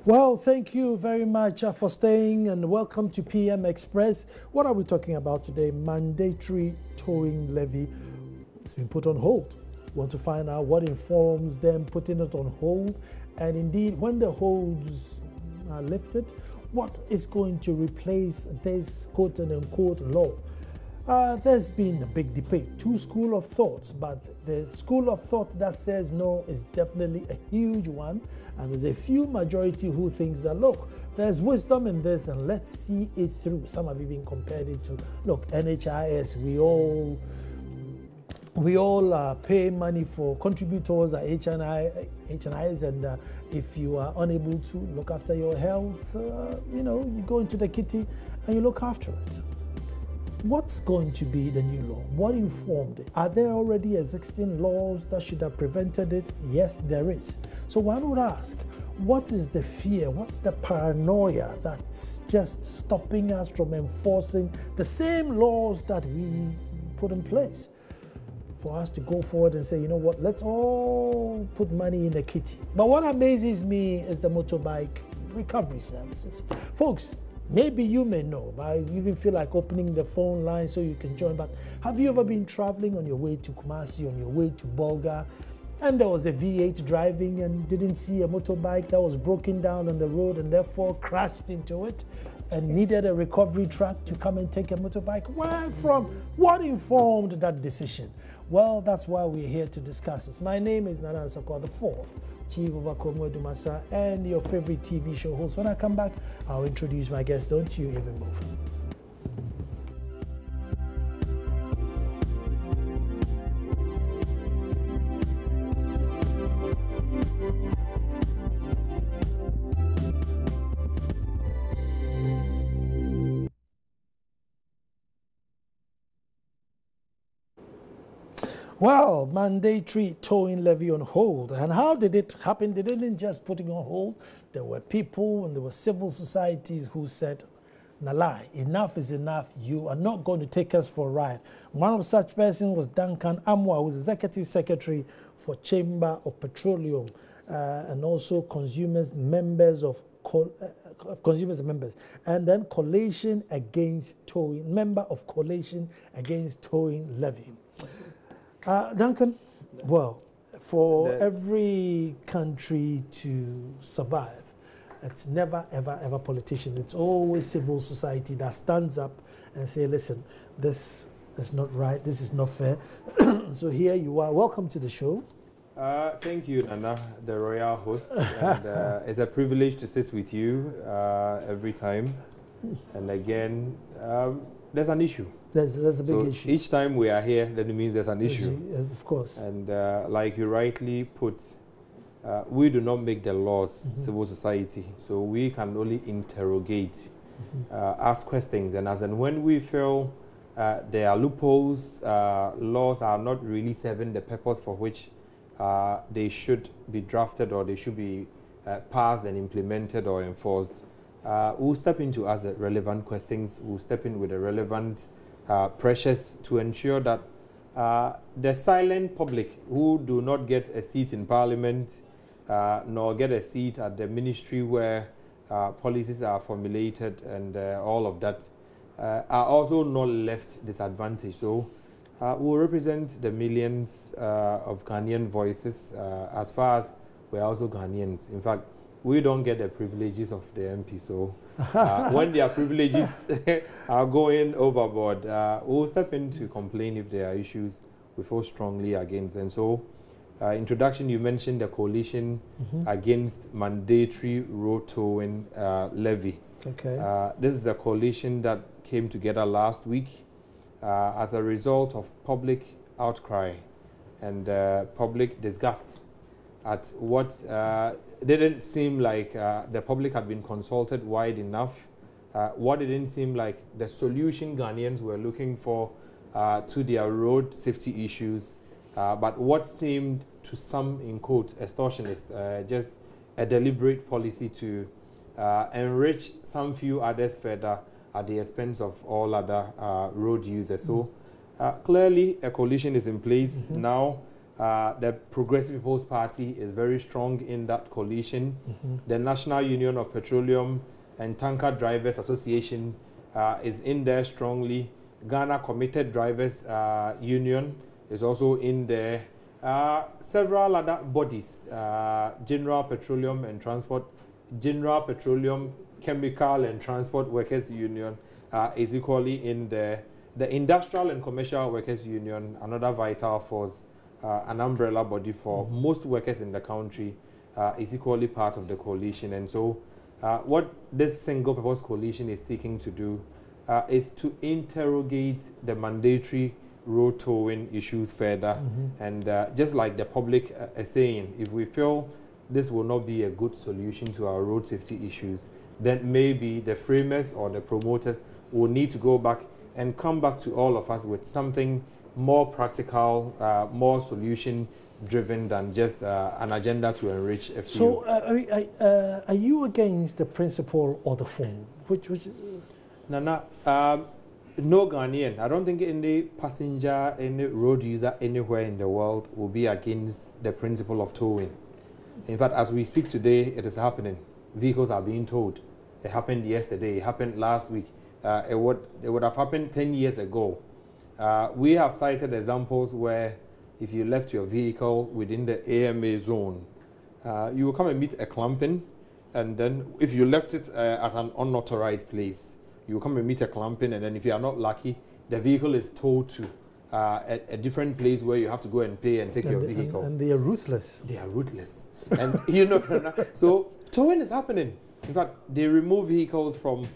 Well, thank you very much for staying, and welcome to PM Express. What are we talking about today? Mandatory towing levy. It's been put on hold. We want to find out what informs them putting it on hold, and indeed, when the holds are lifted, what is going to replace this quote-unquote law? There's been a big debate, two schools of thoughts, but the school of thought that says no is definitely a huge one, and there's a few majority who thinks that, look, there's wisdom in this and let's see it through. Some have even compared it to, look, NHIS, we all pay money for contributors at HNIs, and if you are unable to look after your health, you go into the kitty and you look after it. What's going to be the new law? What informed it? Are there already existing laws that should have prevented it? Yes, there is. So one would ask, what is the fear? What's the paranoia that's just stopping us from enforcing the same laws that we put in place? For us to go forward and say, you know what, let's all put money in the kitty. But what amazes me is the motorbike recovery services. Folks, maybe you may know, I even feel like opening the phone line so you can join, but have you ever been traveling on your way to Kumasi, on your way to Bolga, and there was a V8 driving and didn't see a motorbike that was broken down on the road and therefore crashed into it and needed a recovery truck to come and take a motorbike? Where from? What informed that decision? Well, that's why we're here to discuss this. My name is Nana Sokwa, the fourth Chief of Akomo Dumasa and your favorite TV show host. When I come back, I'll introduce my guest. Don't you even move. Well, mandatory towing levy on hold. And how did it happen? They didn't just put it on hold. There were people and there were civil societies who said, Nalai, enough is enough. You are not going to take us for a ride. One of such persons was Duncan Amwa, who was Executive Secretary for Chamber of Petroleum and also consumers members, and then Coalition Against Towing, member of Coalition Against Towing Levy. Duncan, well, for every country to survive, it's never, ever, ever politician. It's always civil society that stands up and say, listen, this is not right, this is not fair. So here you are. Welcome to the show. Thank you, Nana, the royal host. And, it's a privilege to sit with you every time. And again, there's an issue. There's a big issue. Each time we are here, that means there's an issue. Of course. And like you rightly put, we do not make the laws, civil society. So we can only interrogate, ask questions. And as and when we feel there are loopholes, laws are not really serving the purpose for which they should be drafted or they should be passed and implemented or enforced, we'll step in to ask the relevant questions. We'll step in with the relevant pressures to ensure that the silent public who do not get a seat in parliament nor get a seat at the ministry where policies are formulated and all of that are also not left disadvantaged. So we'll represent the millions of Ghanaian voices as far as we're also Ghanaians. In fact, we don't get the privileges of the MP, so when their privileges are going overboard, we'll step in to complain if there are issues we feel strongly against. And so, introduction, you mentioned the coalition against mandatory road towing levy. Okay. This is a coalition that came together last week as a result of public outcry and public disgust at what didn't seem like the public had been consulted wide enough, what didn't seem like the solution Ghanaians were looking for to their road safety issues, but what seemed to some, in quotes, extortionist, just a deliberate policy to enrich some few others further at the expense of all other road users. So clearly a coalition is in place now. The Progressive People's Party is very strong in that coalition. The National Union of Petroleum and Tanker Drivers Association is in there strongly. Ghana Committed Drivers Union is also in there. Several other bodies, General Petroleum Chemical and Transport Workers Union is equally in there. The Industrial and Commercial Workers Union, another vital force, an umbrella body for most workers in the country, is equally part of the coalition. And so what this single purpose coalition is seeking to do is to interrogate the mandatory road towing issues further. And just like the public is saying, if we feel this will not be a good solution to our road safety issues, then maybe the framers or the promoters will need to go back and come back to all of us with something more practical, more solution-driven than just an agenda to enrich a few. So, are you against the principle or the form? Which Nana, no Ghanaian. I don't think any passenger, any road user anywhere in the world will be against the principle of towing. In fact, as we speak today, it is happening. Vehicles are being towed. It happened yesterday. It happened last week. It would have happened 10 years ago. We have cited examples where if you left your vehicle within the AMA zone, you will come and meet a clamping, and then if you left it at an unauthorized place, you will come and meet a clamping, and then if you are not lucky, the vehicle is towed to a different place where you have to go and pay and take your vehicle. And they are ruthless. They are ruthless. And you know, so towing is happening. In fact, they remove vehicles from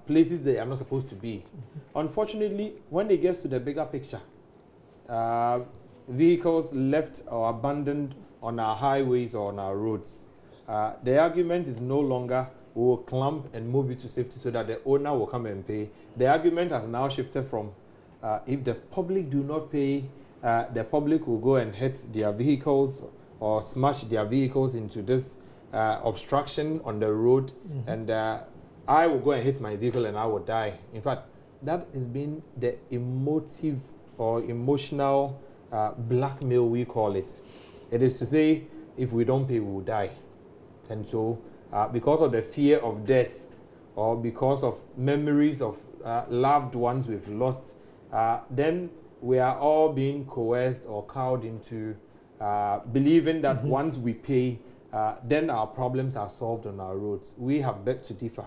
places they are not supposed to be. Unfortunately, when it gets to the bigger picture, vehicles left or abandoned on our highways or on our roads, the argument is no longer we will clamp and move it to safety so that the owner will come and pay. The argument has now shifted from if the public do not pay, the public will go and hit their vehicles or smash their vehicles into this obstruction on the road, and I will go and hit my vehicle and I will die. In fact, that has been the emotive or emotional blackmail, we call it. It is to say, if we don't pay, we will die. And so, because of the fear of death or because of memories of loved ones we've lost, then we are all being coerced or cowed into believing that once we pay, then our problems are solved on our roads. We have begged to differ.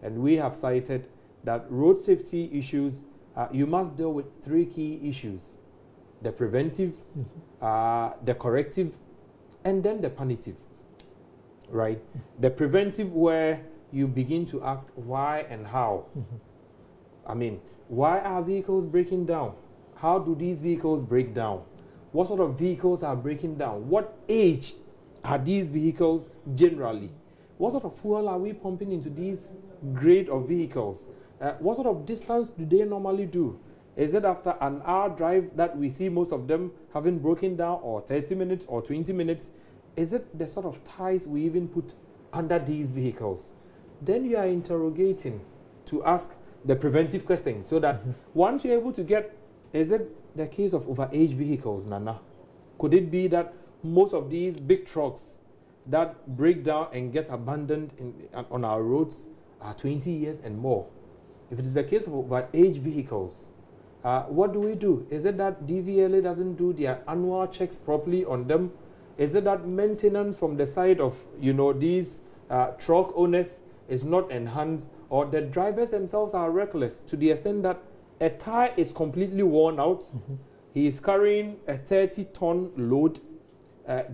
And we have cited that road safety issues, you must deal with three key issues: the preventive, the corrective, and then the punitive, right? The preventive, where you begin to ask why and how. I mean, why are vehicles breaking down? How do these vehicles break down? What sort of vehicles are breaking down? What age are these vehicles generally? What sort of fuel are we pumping into these grade of vehicles? What sort of distance do they normally do? Is it after an hour drive that we see most of them having broken down, or 30 minutes or 20 minutes? Is it the sort of ties we even put under these vehicles? Then you are interrogating to ask the preventive questions so that once you're able to get, is it the case of overage vehicles, Nana? Could it be that most of these big trucks that break down and get abandoned on our roads are 20 years and more? If it is the case of overage vehicles, what do we do? Is it that DVLA doesn't do their annual checks properly on them? Is it that maintenance from the side of, you know, these truck owners is not enhanced, or the drivers themselves are reckless to the extent that a tire is completely worn out? He is carrying a 30-ton load,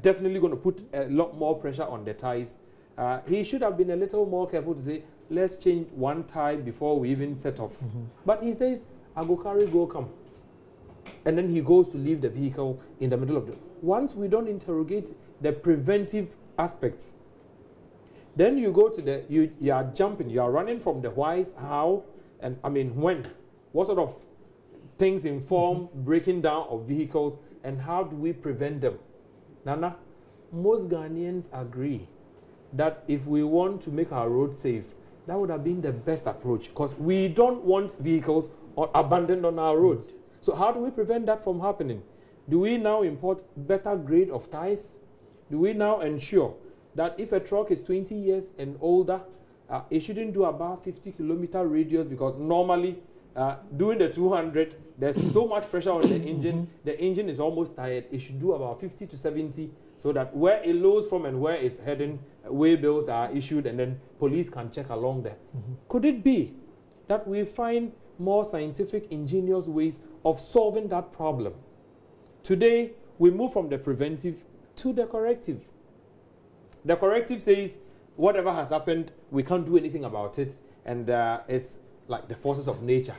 definitely going to put a lot more pressure on the tires. He should have been a little more careful to say, let's change one tire before we even set off. But he says, I go carry, go come. And then he goes to leave the vehicle in the middle of the... Once we don't interrogate the preventive aspects, then you go to the... You are jumping, you are running from the whys, how, and I mean when. What sort of things inform breaking down of vehicles, and how do we prevent them? Nana, most Ghanaians agree that if we want to make our roads safe, that would have been the best approach, because we don't want vehicles abandoned on our roads. So how do we prevent that from happening? Do we now import better grade of tires? Do we now ensure that if a truck is 20 years and older, it shouldn't do about 50-kilometer radius, because normally doing the 200, there's so much pressure on the engine. The engine is almost tired. It should do about 50 to 70, so that where it loads from and where it's heading, way bills are issued, and then police can check along there. Could it be that we find more scientific, ingenious ways of solving that problem? Today, we move from the preventive to the corrective. The corrective says, whatever has happened, we can't do anything about it, and it's like the forces of nature.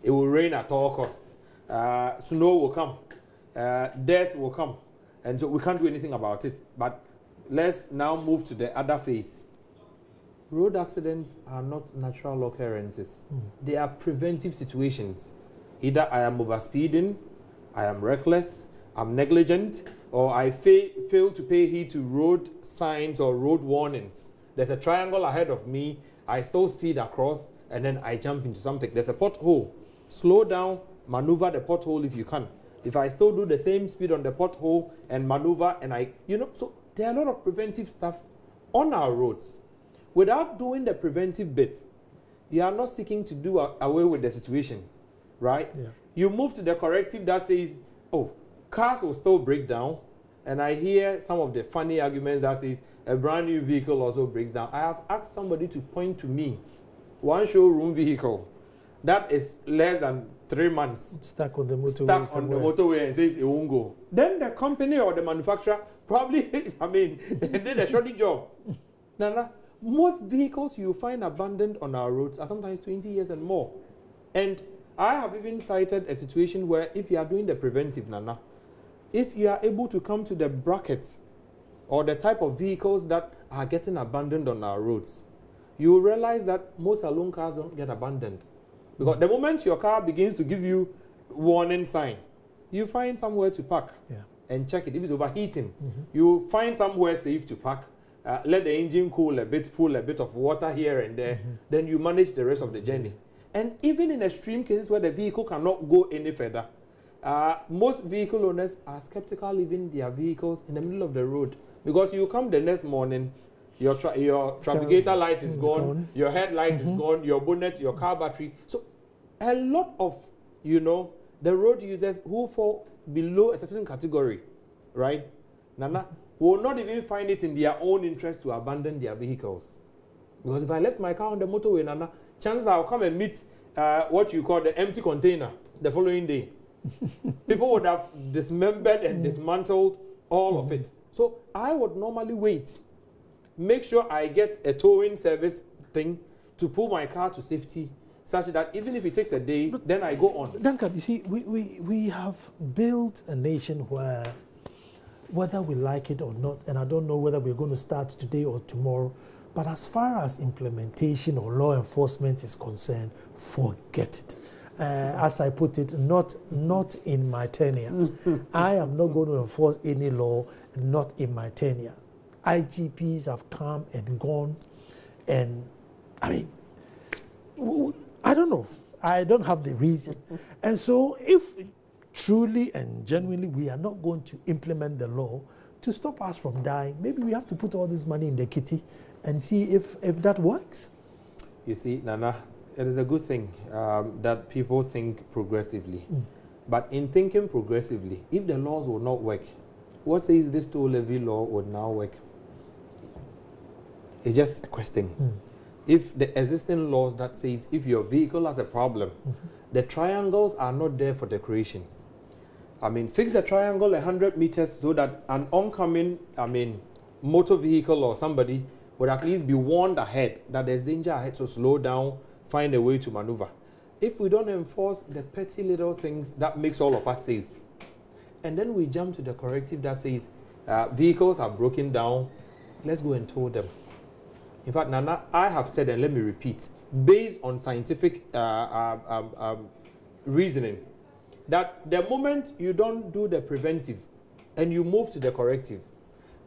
It will rain at all costs. Snow will come. Death will come. And so we can't do anything about it. But let's now move to the other phase. Road accidents are not natural occurrences. They are preventive situations. Either I am overspeeding, I am reckless, I'm negligent, or I fail to pay heed to road signs or road warnings. There's a triangle ahead of me, I still speed across, and then I jump into something. There's a pothole. Slow down, maneuver the pothole if you can. If I still do the same speed on the pothole and maneuver, and so there are a lot of preventive stuff on our roads. Without doing the preventive bit, you are not seeking to do away with the situation, right? Yeah. You move to the corrective that says, oh, cars will still break down, and I hear some of the funny arguments that says a brand new vehicle also breaks down. I have asked somebody to point to me one showroom vehicle that is less than 3 months stuck on the motorway, and says it won't go. Then the company or the manufacturer probably, did a shoddy job. Nana, most vehicles you find abandoned on our roads are sometimes 20 years and more. And I have even cited a situation where if you are doing the preventive, Nana, if you are able to come to the brackets or the type of vehicles that are getting abandoned on our roads, you will realize that most saloon cars don't get abandoned. Because the moment your car begins to give you warning sign, you find somewhere to park and check it. If it's overheating, you find somewhere safe to park. Let the engine cool a bit, pull a bit of water here and there. Then you manage the rest of the journey. And even in extreme cases where the vehicle cannot go any further, most vehicle owners are skeptical leaving their vehicles in the middle of the road. Because you come the next morning, your trafficator light is gone, your headlight is gone, your bonnet, your car battery. So a lot of, the road users who fall below a certain category, right, Nana, will not even find it in their own interest to abandon their vehicles. Because if I left my car on the motorway, Nana, chances I'll come and meet what you call the empty container the following day. People would have dismembered and dismantled all of it. So I would normally wait. Make sure I get a towing service thing to pull my car to safety, such that even if it takes a day, then I go on. Duncan, you see, we have built a nation where, whether we like it or not, and I don't know whether we're going to start today or tomorrow, but as far as implementation or law enforcement is concerned, forget it. As I put it, not in my tenure. I am not going to enforce any law, not in my tenure. IGPs have come and gone, and I don't know. I don't have the reason. And so if truly and genuinely we are not going to implement the law to stop us from dying, maybe we have to put all this money in the kitty and see if that works. You see, Nana, it is a good thing that people think progressively. But in thinking progressively, if the laws will not work, what says this toll levy law would now work? It's just a question. If the existing laws that says if your vehicle has a problem, the triangles are not there for decoration. Fix the triangle 100 meters so that an oncoming, motor vehicle or somebody would at least be warned ahead that there's danger ahead, so slow down, find a way to maneuver. If we don't enforce the petty little things that makes all of us safe, and then we jump to the corrective that says vehicles are broken down, let's go and tow them. In fact, Nana, I have said, and let me repeat, based on scientific reasoning, that the moment you don't do the preventive and you move to the corrective,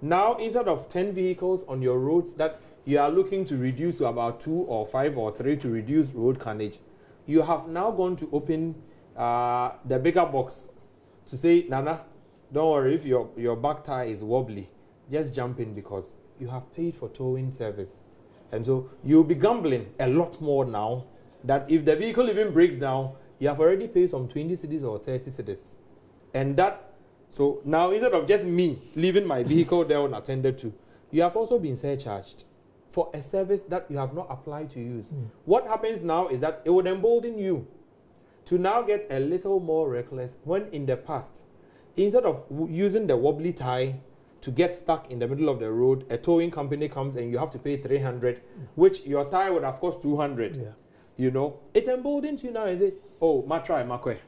now instead of 10 vehicles on your roads that you are looking to reduce to about 2 or 5 or 3 to reduce road carnage, you have now gone to open the bigger box to say, Nana, don't worry, if your back tire is wobbly, just jump in because you have paid for towing service. And so you'll be gambling a lot more now that if the vehicle even breaks down, you have already paid some 20 cedis or 30 cedis. And that, so now instead of just me leaving my vehicle there unattended to, you have also been surcharged for a service that you have not applied to use. What happens now is that it would embolden you to now get a little more reckless when in the past, instead of using the wobbly tie to get stuck in the middle of the road, a towing company comes and you have to pay 300, which your tire would have cost 200. Yeah. You know, it emboldens you now and say, oh, ma try, ma kwe.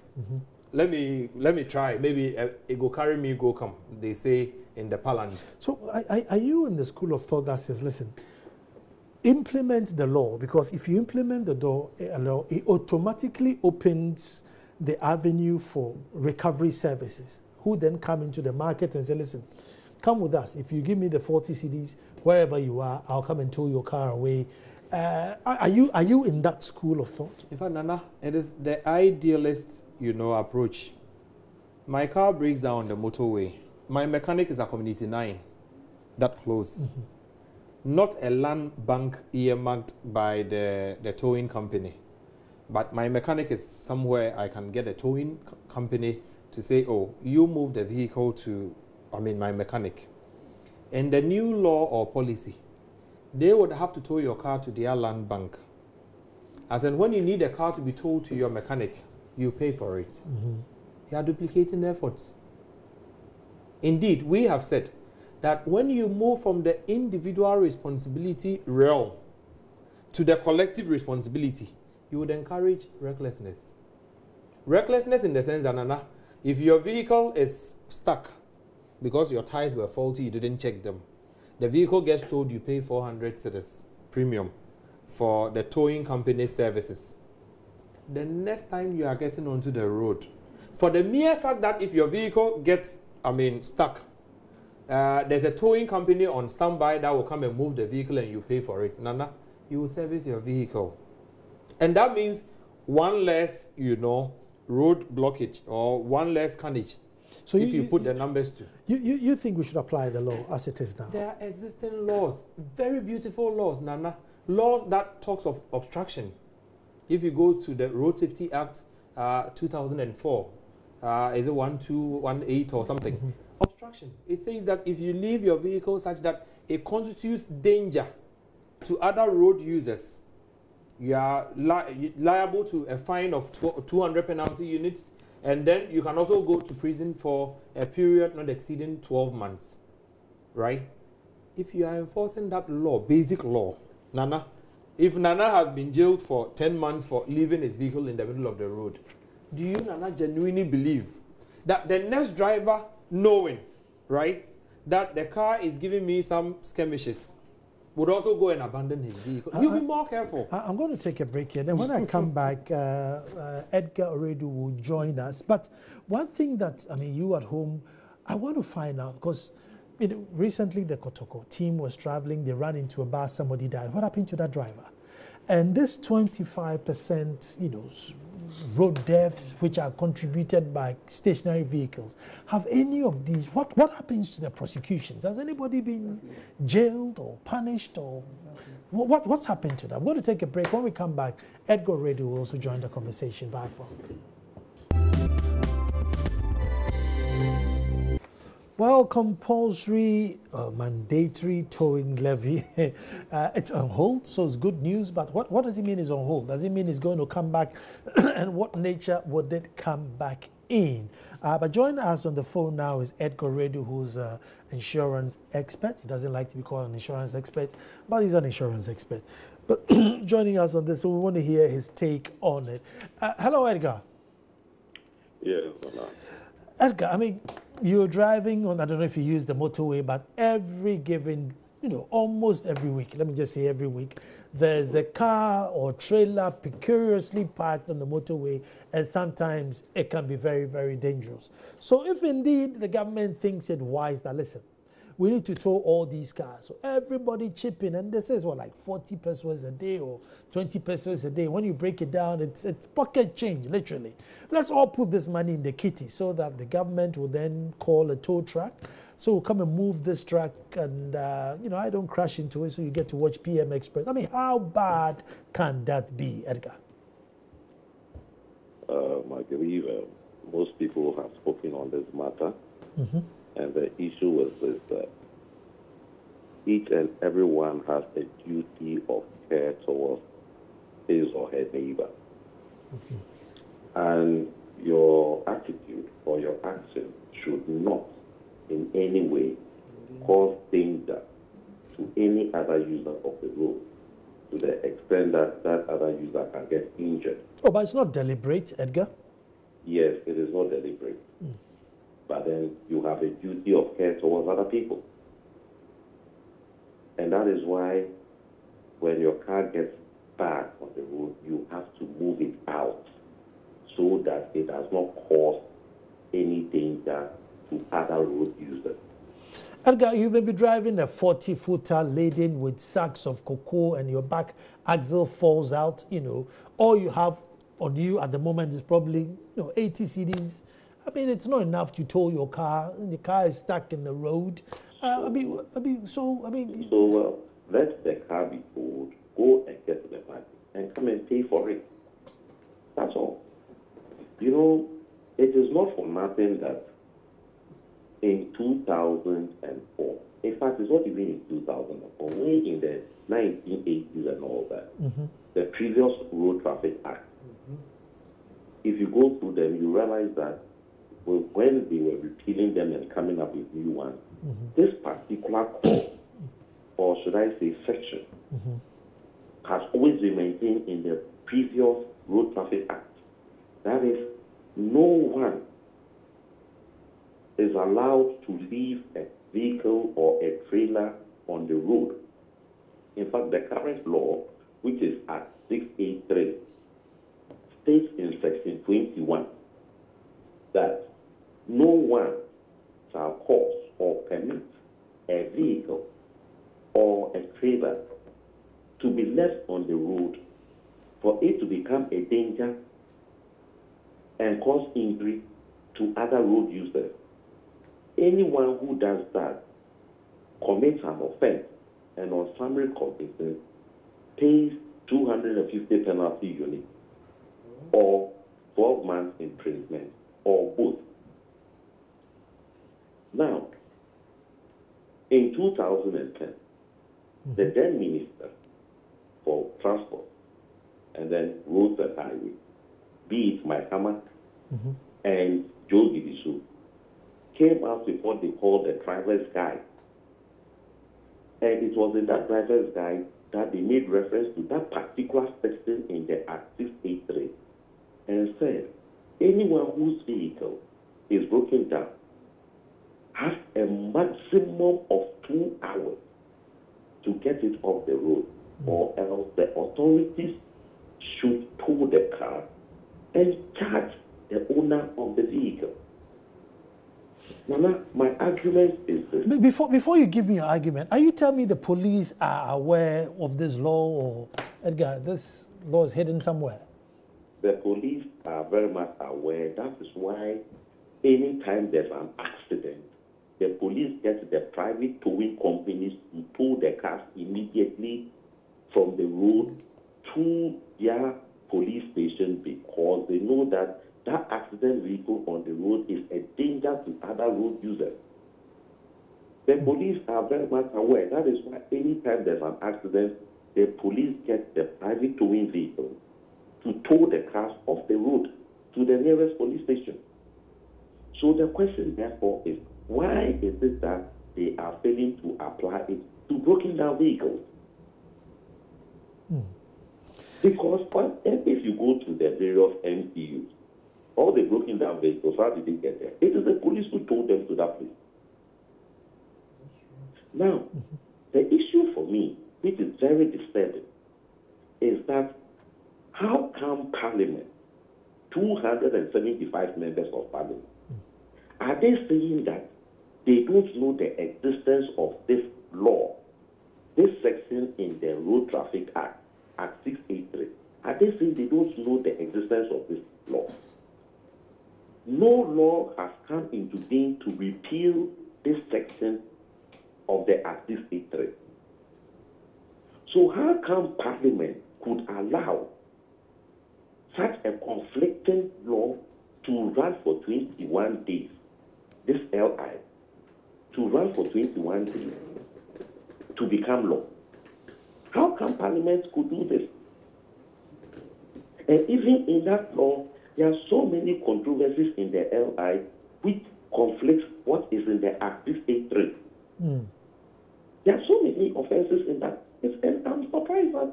Let me try. Maybe it go carry me, go come. They say in the parlance. So are you in the school of thought that says, listen, implement the law, because if you implement the law, it automatically opens the avenue for recovery services, who then come into the market and say, listen, come with us. If you give me the 40 cedis, wherever you are, I'll come and tow your car away. Are you in that school of thought? In fact, Nana, it is the idealist, approach. My car breaks down on the motorway. My mechanic is a Community 9, that close. Not a land bank earmarked by the towing company. But my mechanic is somewhere I can get a towing company to say, oh, you move the vehicle to, my mechanic. And the new law or policy, they would have to tow your car to their land bank. As in, when you need a car to be towed to your mechanic, you pay for it. You are duplicating efforts. Indeed, we have said that when you move from the individual responsibility realm to the collective responsibility, you would encourage recklessness. Recklessness in the sense that, Nana, if your vehicle is stuck because your tires were faulty, you didn't check them, the vehicle gets towed, you pay 400 cedis premium for the towing company services. The next time you are getting onto the road, for the mere fact that if your vehicle gets, stuck, there's a towing company on standby that will come and move the vehicle and you pay for it. Nana, you will service your vehicle. And that means one less, road blockage or one less carnage. So if you put the numbers to. You think we should apply the law as it is now? There are existing laws, very beautiful laws, Nana. Laws that talks of obstruction. If you go to the Road Safety Act 2004, is it 1218 or something? Obstruction. It says that if you leave your vehicle such that it constitutes danger to other road users, you are liable to a fine of 200 penalty units, and then you can also go to prison for a period not exceeding 12 months. Right? If you are enforcing that law, basic law, Nana, if Nana has been jailed for 10 months for leaving his vehicle in the middle of the road, do you, Nana, genuinely believe that the next driver, knowing, right, that the car is giving me some skirmishes, would also go and abandon his vehicle? You'll be more careful. I'm going to take a break here. Then when I come back, Edgar Oredu will join us. But one thing that, you at home, I want to find out, because recently the Kotoko team was traveling, they ran into a bus, somebody died. What happened to that driver? And this 25%, road deaths, which are contributed by stationary vehicles, have any of these, what happens to the prosecutions? Has anybody been jailed or punished, or what's happened to them? I'm going to take a break. When we come back, Edgar Oredu will also join the conversation via phone. Well, compulsory, mandatory towing levy, it's on hold, so it's good news. But what does it mean it's on hold? Does it mean it's going to come back? And what nature would it come back in? But joining us on the phone now is Edgar Oredu, who's an insurance expert. He doesn't like to be called an insurance expert, but he's an insurance expert. But joining us on this, so we want to hear his take on it. Hello, Edgar. Yes. Edgar, you're driving on, I don't know if you use the motorway, but every given, almost every week, let me just say every week, there's a car or trailer precariously parked on the motorway, and sometimes it can be very, very dangerous. So if indeed the government thinks it wise that, listen, we need to tow all these cars. So everybody chip in, and this is what, like 40 pesos a day or 20 pesos a day. When you break it down, it's pocket change, literally. Let's all put this money in the kitty so that the government will then call a tow truck. So we'll come and move this truck, and you know, I don't crash into it, so you get to watch PM Express. I mean, how bad can that be, Edgar? I believe most people have spoken on this matter, and the issue was this: that each and everyone has a duty of care towards his or her neighbor, and your attitude or your action should not in any way cause danger to any other user of the road, to the extent that that other user can get injured. Oh, but it's not deliberate, Edgar. Yes, it is not deliberate. But then you have a duty of care towards other people. And that is why when your car gets back on the road, you have to move it out so that it does not cause any danger to other road users. Edgar, you may be driving a 40-footer laden with sacks of cocoa and your back axle falls out, you know. All you have on you at the moment is probably, you know, 80 cedis. I mean, it's not enough to tow your car. The car is stuck in the road. So let the car be towed, go and get to the party and come and pay for it. That's all. You know, it is not for nothing that in 2004, in fact, it's not even in 2004, when in the 1980s and all that, the previous Road Traffic Act, if you go through them, you realize that when they were repealing them and coming up with new ones, this particular clause, or should I say section, has always been maintained in the previous Road Traffic Act. That is, no one is allowed to leave a vehicle or a trailer on the road. In fact, the current law, which is at 683, states in section 21 that no one shall cause or permit a vehicle or a trailer to be left on the road for it to become a danger and cause injury to other road users. Anyone who does that commits an offense, and on summary convictions pays 250 penalty units or 12 months imprisonment or both. Now, in 2010, the then Minister for Transport and then Roads and Highways, be it Mike Hammer and Joe Gibisu, came out with what they call the driver's guide. And it was in that driver's guide that they made reference to that particular section in the Act 683 and said, anyone whose vehicle is broken down has a maximum of 2 hours to get it off the road, or else the authorities should tow the car and charge the owner of the vehicle. Nana, my argument is this. Before you give me your argument, are you telling me the police are aware of this law, or, Edgar, this law is hidden somewhere? The police are very much aware. That is why anytime there's an accident, the police get the private towing companies to tow the cars immediately from the road to their police station, because they know that that accident vehicle on the road is a danger to other road users. The police are very much aware. That is why anytime there's an accident, the police get the private towing vehicle to tow the cars off the road to the nearest police station. So the question, therefore, is why is it that they are failing to apply it to broken down vehicles? Because if you go to the various MPUs, all the broken down vehicles, how did they get there? It is the police who told them to that place. Now, the issue for me, which is very disturbing, is that how come Parliament, 275 members of Parliament, are they saying that they don't know the existence of this law, this section in the Road Traffic Act, Act 683. Are they saying they don't know the existence of this law? No law has come into being to repeal this section of the Act 683. So how come Parliament could allow such a conflicting law to run for 21 days, this LI, to run for 21 days, to become law? How come Parliament could do this? And even in that law, there are so many controversies in the LI which conflicts what is in the Act 683. There are so many offenses in that. And I'm surprised that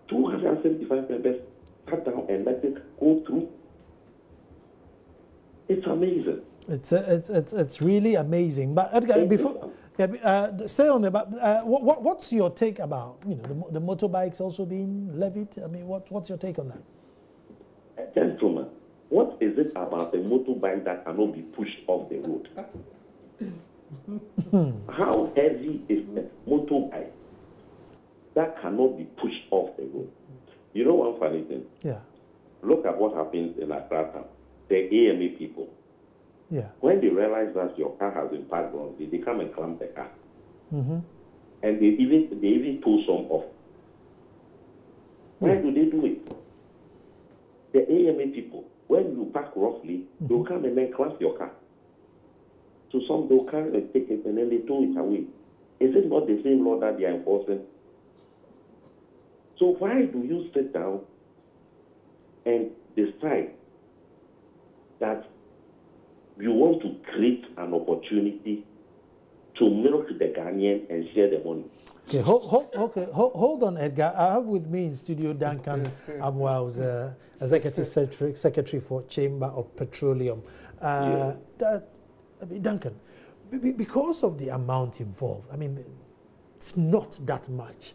275 members sat down and let it go through. It's amazing. It's really amazing. But Edgar, before stay on there. But what's your take about the motorbikes also being levied? I mean, what's your take on that? Gentlemen, what is it about the motorbike that cannot be pushed off the road? How heavy is the motorbike that cannot be pushed off the road? You know one funny thing? Yeah. Look at what happens in Accra town. The AMA people. Yeah. When they realize that your car has been parked wrongly, they come and clamp the car. Mm-hmm. And they even tow some off. Why do they do it? The AMA people, when you park roughly, they'll come and then clamp your car. So some they'll carry a ticket and then they tow it away. Is it not the same law that they are enforcing? So why do you sit down and decide that you want to create an opportunity to milk the Ghanaian and share the money? Okay, hold on, Edgar. I have with me in studio Duncan Amwa, who's the Executive Secretary for Chamber of Petroleum. Duncan, because of the amount involved, I mean, it's not that much.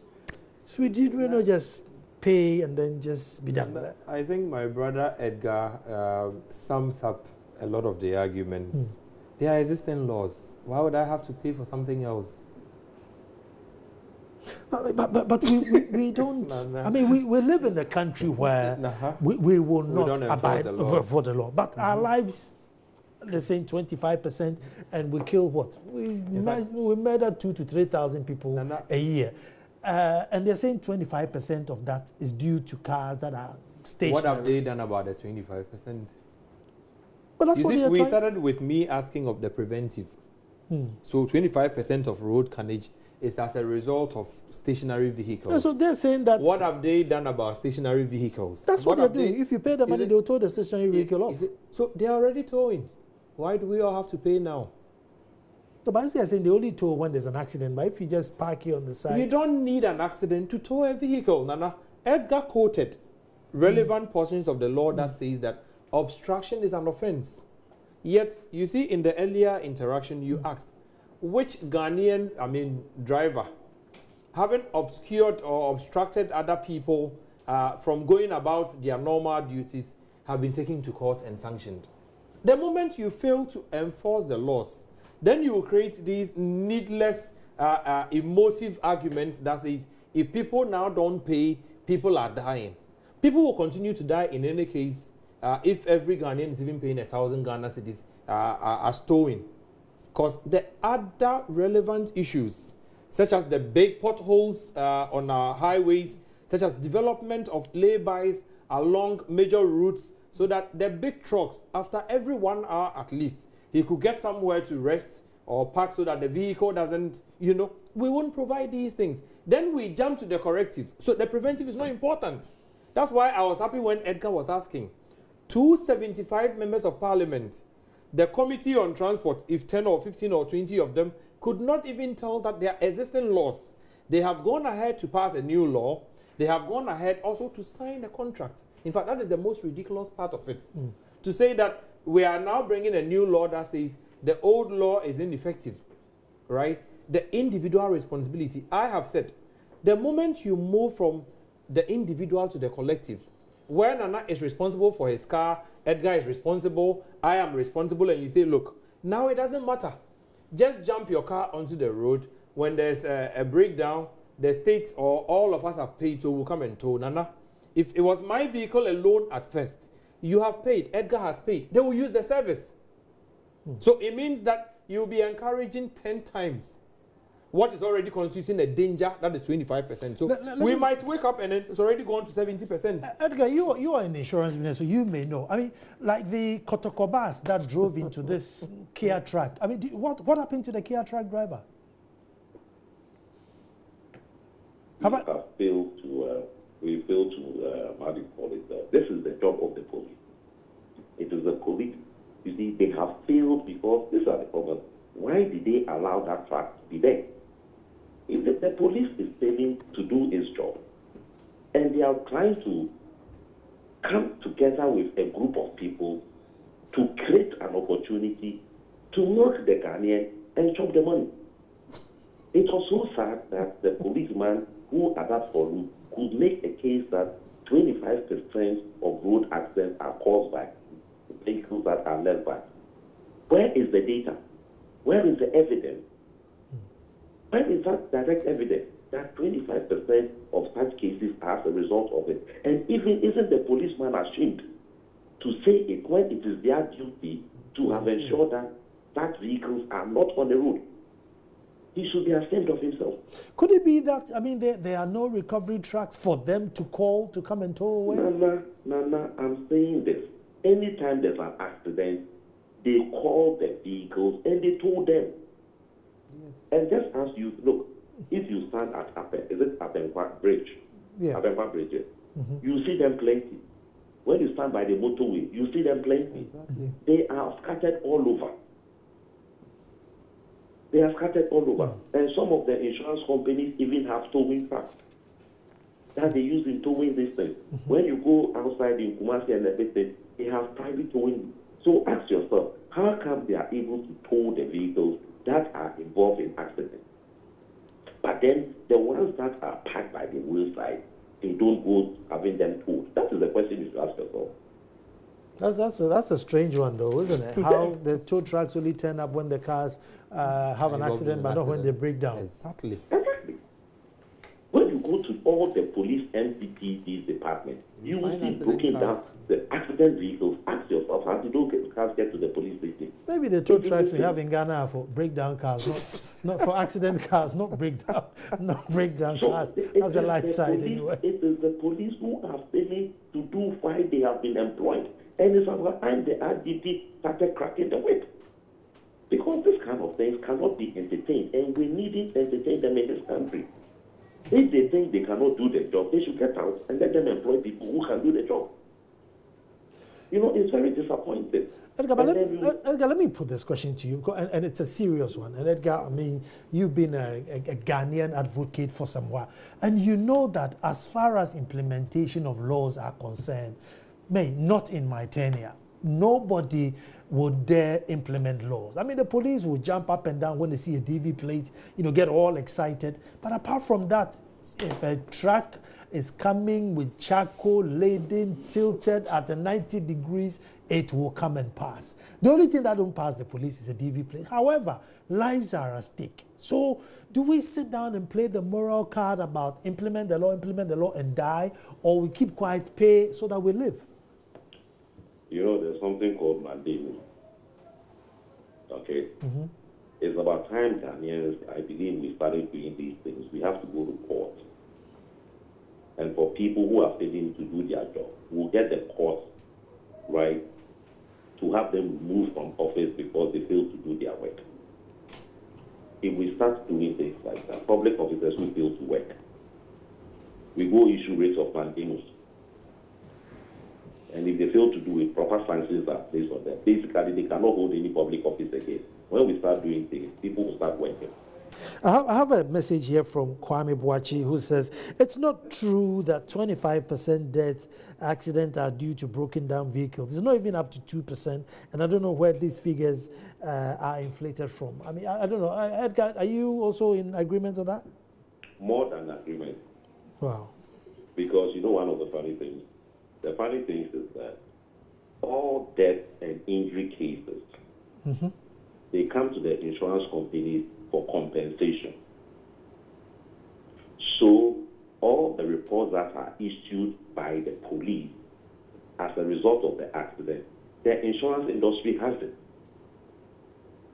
So we not just pay and then just be done with it. I think my brother Edgar sums up a lot of the arguments. There are existing laws. Why would I have to pay for something else? But we don't. I mean, we live in a country where we will not abide for the law. But our lives, they're saying 25%, and we kill what? We murder 2,000 to 3,000 people a year. And they're saying 25% of that is due to cars that are stationary. What have they done about the 25%? But that's what we started with me asking of the preventive. So 25% of road carnage is as a result of stationary vehicles. Yeah, so they're saying that. What have they done about stationary vehicles? That's what they're doing. If you pay the money, they'll tow the stationary vehicle off. So they're already towing. Why do we all have to pay now? The banks are saying they only tow when there's an accident, but if you just park here on the side. You don't need an accident to tow a vehicle, Nana. Edgar quoted relevant portions of the law that says that obstruction is an offense. Yet, you see, in the earlier interaction, you asked, which Ghanaian, driver, having obscured or obstructed other people from going about their normal duties, have been taken to court and sanctioned? The moment you fail to enforce the laws, then you will create these needless, emotive arguments that says, if people now don't pay, people are dying. People will continue to die in any case if every Ghanaian is even paying 1,000 Ghana cedis as towing. Because the other relevant issues, such as the big potholes on our highways, such as development of laybys along major routes, so that the big trucks, after every 1 hour at least, he could get somewhere to rest or park so that the vehicle doesn't, we won't provide these things. Then we jump to the corrective. So the preventive is not important. That's why I was happy when Edgar was asking. 275 members of parliament, the Committee on Transport, if 10 or 15 or 20 of them, could not even tell that there are existing laws. They have gone ahead to pass a new law. They have gone ahead also to sign a contract. In fact, that is the most ridiculous part of it. To say that we are now bringing a new law that says the old law is ineffective, right? The individual responsibility. I have said, the moment you move from the individual to the collective, where Nana is responsible for his car, Edgar is responsible, I am responsible, and you say, look, now it doesn't matter. just jump your car onto the road. When there's a breakdown, the state or all of us have paid, so we'll come and tow. Nana, if it was my vehicle alone at first, you have paid, Edgar has paid, they will use the service. So it means that you'll be encouraging 10 times what is already constituting a danger, that is 25%. So we might wake up and it's already gone to 70%. Edgar, you are in the insurance business, so you may know. I mean, like the Kotokobas that drove into this Kia truck. I mean, what happened to the Kia truck driver? We failed to, how do you call it? This is the job of the police. It is the police. You see, they have failed because these are the problems. Why did they allow that truck to be there? If the police is failing to do its job, and they are trying to come together with a group of people to create an opportunity to milk the Ghanaian and chop the money. It was so sad that the policeman who at that forum could make a case that 25% of road accidents are caused by vehicles that are left back. Where is the data? Where is the evidence? Where is that direct evidence that 25% of such cases are as a result of it? And even isn't the policeman ashamed to say it when it is their duty to have ensured that such vehicles are not on the road? He should be ashamed of himself. Could it be that, I mean, there are no recovery trucks for them to call to come and tow away? Nana, I'm saying this. Anytime there's an accident, they call the vehicles and they tow them. Yes. And just as you look, if you stand at Abenqua Bridge, Abenqua Bridge, you see them plenty. When you stand by the motorway, you see them plenty. Exactly. They are scattered all over. They are scattered all over. And some of the insurance companies even have towing trucks that they use in towing these things. When you go outside in Kumasi and everything, they have private towing. So ask yourself, how come they are able to tow the vehicles that are involved in accidents? But then the ones that are parked by the wayside, they don't go having them towed. That is the question you should ask yourself. That's a strange one, though, isn't it? How the tow trucks only turn up when the cars have an accident, but not when they break down. Exactly. When you go to all the police NPT's departments, you will see broken down the accident vehicles. Ask yourself, how did those cars get to the police station? Maybe the tow trucks we have in Ghana are for breakdown cars, not for accident cars, not breakdown cars. That's the light side anyway. It is the police who are failing to do why they have been employed. And it's about time the RDP started cracking the whip. Because this kind of things cannot be entertained, and we need to entertain them in this country. If they think they cannot do their job, they should get out and let them employ people who can do the job. You know, it's very disappointing. Edgar, let me put this question to you, and it's a serious one. And Edgar, I mean, you've been a Ghanaian advocate for some while, and you know that as far as implementation of laws are concerned, not in my tenure, nobody would dare implement laws. I mean, the police will jump up and down when they see a DV plate, get all excited. But apart from that, if a truck is coming with charcoal laden, tilted at 90 degrees, it will come and pass. The only thing that don't pass the police is a DV plate. However, lives are at stake. So do we sit down and play the moral card about implement the law and die, or we keep quiet, pay so that we live? There's something called mandamus. Okay? It's about time Ghanaians, I believe, we started doing these things. We have to go to court. And for people who are failing to do their job, we'll get the court, right, to have them removed from office because they fail to do their work. If we start doing things like that, public officers will fail to work. We go issue rates of mandamus. And if they fail to do it, proper sanctions are placed on them. Basically, they cannot hold any public office again. When we start doing things, people will start working. I have a message here from Kwame Boachi who says, it's not true that 25% death accidents are due to broken down vehicles. It's not even up to 2%. And I don't know where these figures are inflated from. I mean, I don't know. Edgar, are you also in agreement on that? More than agreement. Wow. Because one of the funny things is that all death and injury cases they come to the insurance company for compensation. So all the reports that are issued by the police as a result of the accident, the insurance industry has it.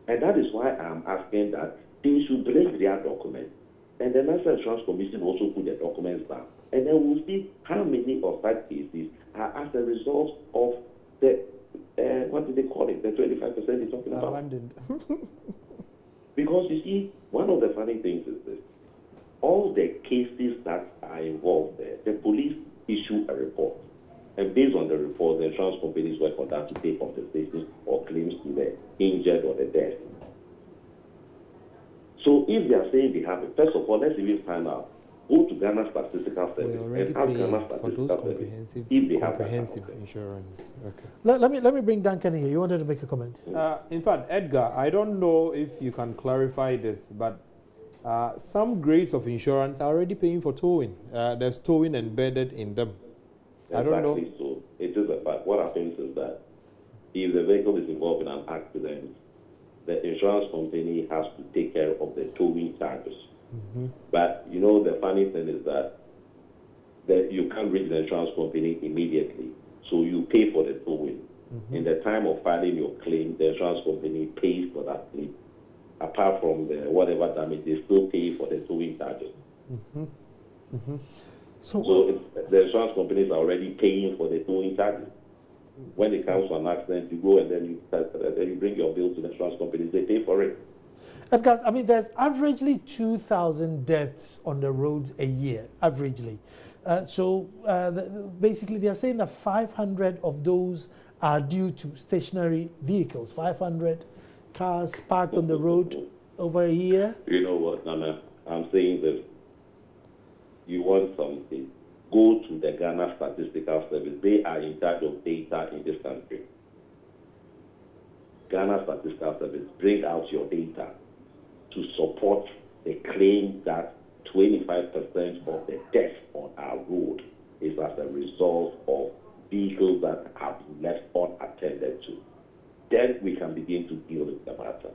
And that is why I'm asking that they should bring their documents. And the National Insurance Commission also put the documents down. And then we'll see how many of such cases are as a result of the, what do they call it, the 25% they're talking about? Abandoned. Because you see, one of the funny things is this. All the cases that are involved there, the police issue a report. And based on the report, the insurance companies work on that to pay compensation or claims to the injured or the dead. So if they are saying they have it, first of all, let's even find out. Go to Ghana Statistical Service and ask Ghana Statistical Service if they have comprehensive insurance. Okay. Let me bring Duncan here. You wanted to make a comment? In fact, Edgar, I don't know if you can clarify this, but some grades of insurance are already paying for towing. There's towing embedded in them. Exactly. I don't know. So it is a fact. What happens is that if the vehicle is involved in an accident, the insurance company has to take care of the towing charges. Mm-hmm. But you know, the funny thing is that you can't reach the insurance company immediately, so you pay for the towing. Mm-hmm. In the time of filing your claim, the insurance company pays for that claim. Apart from the whatever damage, they still pay for the towing charges. Mm-hmm. Mm-hmm. So the insurance companies are already paying for the towing charges. When it comes to an accident, you go and then you bring your bill to the insurance companies, they pay for it. Edgar, I mean, there's averagely 2,000 deaths on the roads a year, averagely. Basically, they are saying that 500 of those are due to stationary vehicles, 500 cars parked on the road over a year. You know what, Nana? I'm saying this. You want something, go to the Ghana Statistical Service. They are in charge of data in this country. Ghana Statistical Service, bring out your data to support the claim that 25% of the deaths on our road is as a result of vehicles that have been left unattended to. Then we can begin to deal with the matter.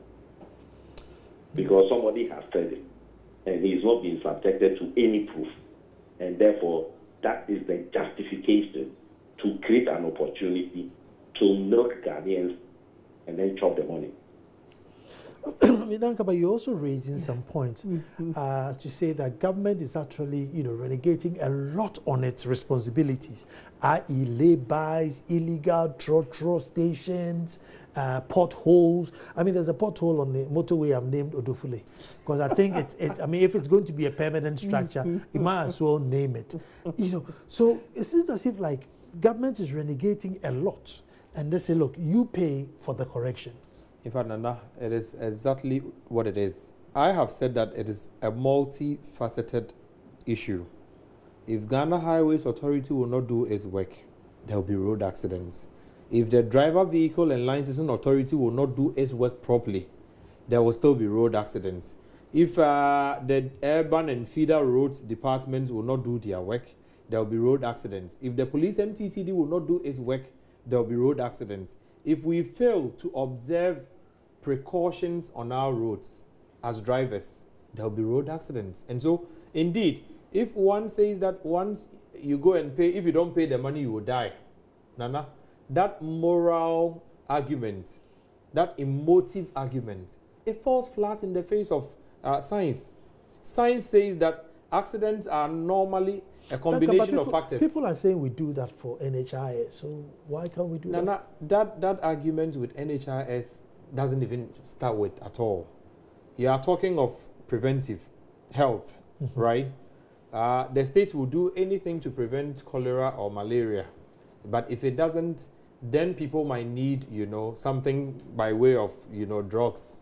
Because somebody has said it, and he's not been subjected to any proof. And therefore, that is the justification to create an opportunity to milk Ghanaians and then chop the money. But you're also raising some points to say that government is actually, relegating a lot on its responsibilities, i.e. lay-bys, illegal trotro stations, potholes. I mean, there's a pothole on the motorway I've named Odofule, because I think if it's going to be a permanent structure, you might as well name it. So it seems as if like government is renegating a lot, and they say, look, you pay for the correction. In fact, Nana, it is exactly what it is. I have said that it is a multifaceted issue. If Ghana Highways Authority will not do its work, there will be road accidents. If the Driver Vehicle and Licensing Authority will not do its work properly, there will still be road accidents. If the Urban and Feeder Roads Departments will not do their work, there will be road accidents. If the Police MTTD will not do its work, there will be road accidents. If we fail to observe precautions on our roads as drivers, there will be road accidents. And so, indeed, if one says that once you go and pay, if you don't pay the money, you will die, Nana, that moral argument, that emotive argument, it falls flat in the face of science. Science says that accidents are normally a combination of factors. People are saying we do that for NHIS, so why can't we do that? That argument with NHIS doesn't even start with at all. You are talking of preventive health, right? The state will do anything to prevent cholera or malaria, but if it doesn't, then people might need, something by way of, drugs.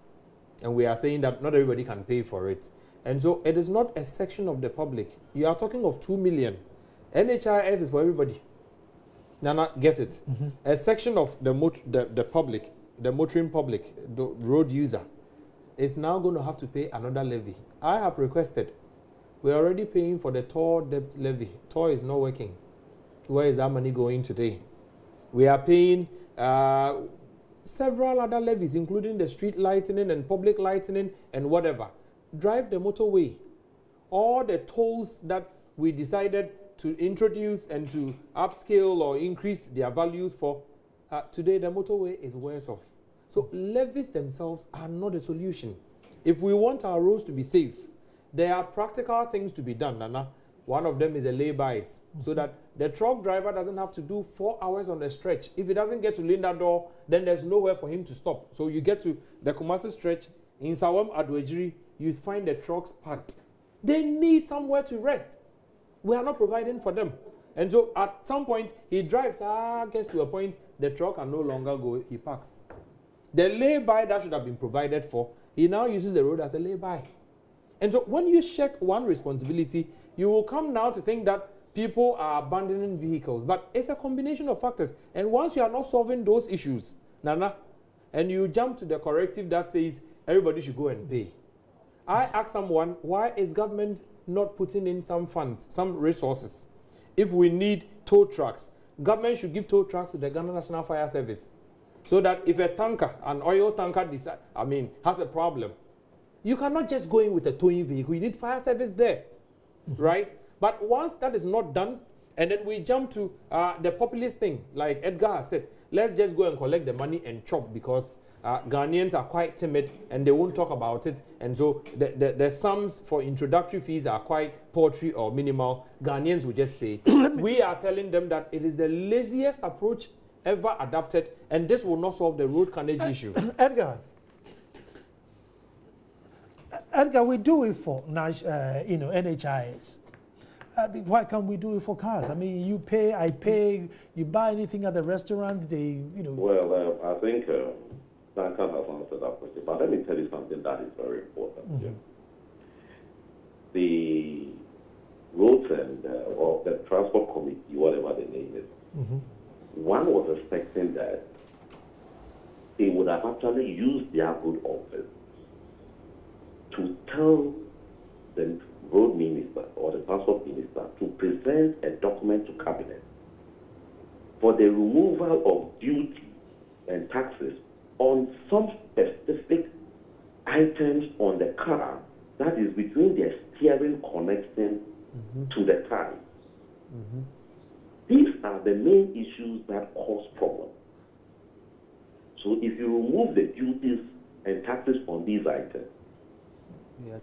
And we are saying that not everybody can pay for it. And so it is not a section of the public. You are talking of 2 million. NHIS is for everybody. Nana, get it. A section of the public, the motoring public, the road user, is now going to have to pay another levy. I have requested. We're already paying for the toll debt levy. Toll is not working. Where is that money going today? We are paying several other levies, including the street lightening and public lightening and whatever. Drive the motorway. All the tolls that we decided to introduce and to upscale or increase their values for, today the motorway is worse off. So levies themselves are not a solution. If we want our roads to be safe, there are practical things to be done, Nana. One of them is the lay-bys, so that the truck driver doesn't have to do 4 hours on a stretch. If he doesn't get to Linda Door, then there's nowhere for him to stop. So you get to the Kumasi stretch, in Sawam Adwejiri, you find the trucks parked. They need somewhere to rest. We are not providing for them. And so at some point, he drives, gets to a point, the truck can no longer go, he parks. The lay-by that should have been provided for, he now uses the road as a lay-by. And so when you check one responsibility, you will come now to think that people are abandoning vehicles. But it's a combination of factors. And once you are not solving those issues, Nana, and you jump to the corrective that says everybody should go and pay. I asked someone, why is government not putting in some funds, some resources? If we need tow trucks, government should give tow trucks to the Ghana National Fire Service. So that if a tanker, an oil tanker, has a problem, you cannot just go in with a towing vehicle. You need fire service there, right? But once that is not done, and then we jump to the populist thing, like Edgar has said, let's just go and collect the money and chop, because Ghanaians are quite timid and they won't talk about it. And so the sums for introductory fees are quite paltry or minimal. Ghanaians will just pay. We are telling them that it is the laziest approach ever adopted, and this will not solve the road carnage issue. Edgar, we do it for NHIS. Why can't we do it for cars? I mean, you pay, I pay, you buy anything at the restaurant, Well, I think Duncan has answered that question, but let me tell you something that is very important. Yeah. The roads and or the transport committee, whatever the name is, one was expecting that they would have actually used their good office to tell the road minister or the transport minister to present a document to cabinet for the removal of duty and taxes on some specific items on the car that is between the steering connection to the tire. These are the main issues that cause problems. So if you remove the duties and taxes on these items,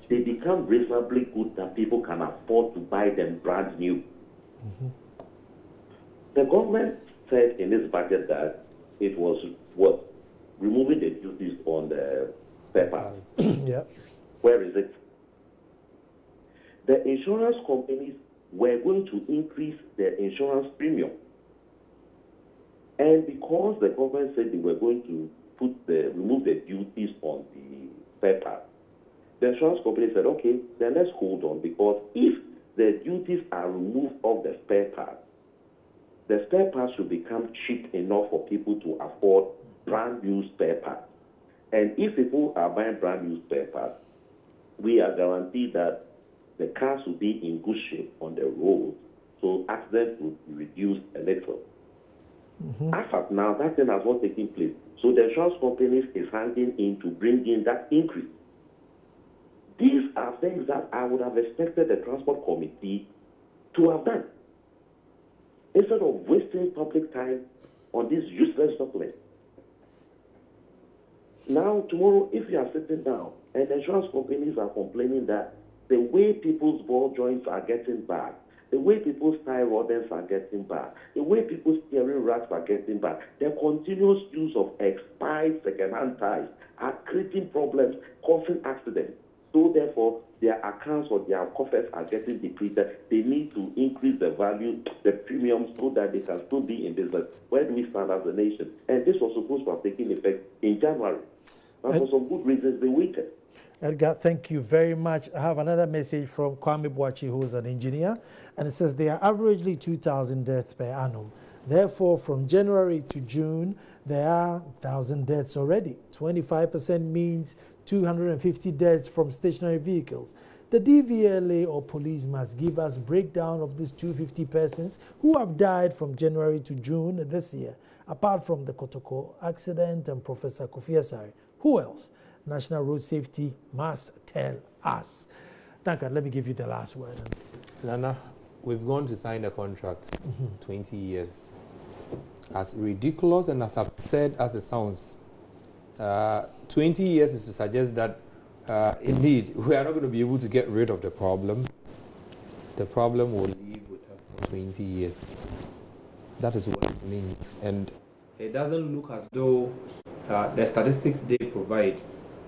they become reasonably good that people can afford to buy them brand new. The government said in this budget that it was removing the duties on the spare parts. Where is it? The insurance companies were going to increase their insurance premium. And because the government said they were going to remove the duties on the spare parts, the insurance company said, okay, then let's hold on, because if the duties are removed of the spare parts should become cheap enough for people to afford brand new spare parts. And if people are buying brand new spare parts, we are guaranteed that the cars will be in good shape on the road, so accidents will be reduced a little. As of now, that thing has not taken place. So the insurance companies is hanging in to bring in that increase. These are things that I would have expected the transport committee to have done, instead of wasting public time on these useless documents. Now, tomorrow, if you are sitting down and the insurance companies are complaining that the way people's ball joints are getting bad, the way people's tie rodders are getting bad, the way people's steering racks are getting bad, the continuous use of expired second-hand ties are creating problems, causing accidents. So therefore, their accounts or their coffers are getting depleted. They need to increase the value, the premiums, so that they can still be in business. Where do we stand as a nation? And this was supposed to have taken effect in January. But for some good reasons, they waited. Edgar, thank you very much. I have another message from Kwame Boachi, who is an engineer, and it says there are averagely 2,000 deaths per annum. Therefore, from January to June, there are 1,000 deaths already. 25% means 250 deaths from stationary vehicles. The DVLA or police must give us breakdown of these 250 persons who have died from January to June this year, apart from the Kotoko accident and Professor Kofi Asare. Who else? National Road Safety must tell us. Duncan, let me give you the last word. Nana, we've gone to sign a contract, 20 years. As ridiculous and as absurd as it sounds, 20 years is to suggest that indeed we are not going to be able to get rid of the problem. The problem will live with us for 20 years. That is what it means. And it doesn't look as though the statistics they provide,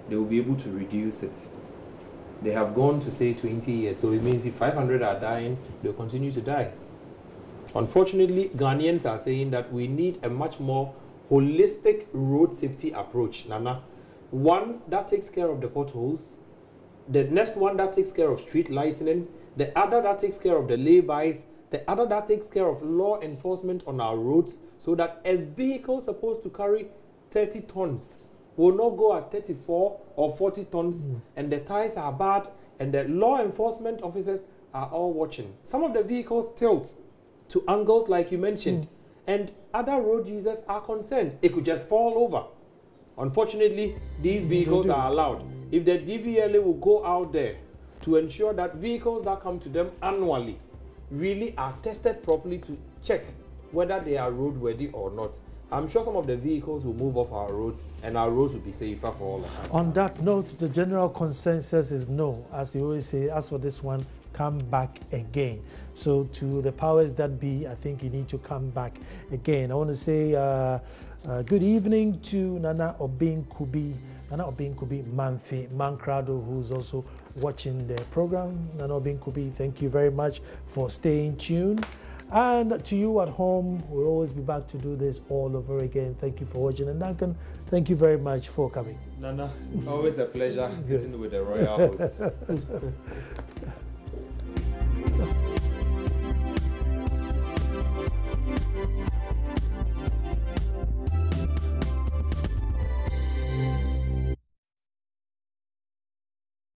they will be able to reduce it. They have gone to say 20 years, so it means if 500 are dying, they'll continue to die. Unfortunately, Ghanaians are saying that we need a much more holistic road safety approach, Nana. One that takes care of the potholes, the next one that takes care of street lightening, the other that takes care of the laybys, the other that takes care of law enforcement on our roads, so that a vehicle supposed to carry 30 tons will not go at 34 or 40 tons, and the tires are bad, and the law enforcement officers are all watching. Some of the vehicles tilt to angles like you mentioned, and other road users are concerned. It could just fall over. Unfortunately, these vehicles are allowed. If the DVLA will go out there to ensure that vehicles that come to them annually really are tested properly to check whether they are roadworthy or not, I'm sure some of the vehicles will move off our roads and our roads will be safer for all of us. On that note, the general consensus is no. As you always say, as for this one, come back again. So to the powers that be, I think you need to come back again. I want to say good evening to Nana Obinkubi Manfi Mankrado, who's also watching the program. Nana Obinkubi, thank you very much for staying tuned. And to you at home, we'll always be back to do this all over again. Thank you for watching. And Duncan, thank you very much for coming. Nana, always a pleasure sitting with the royal hosts.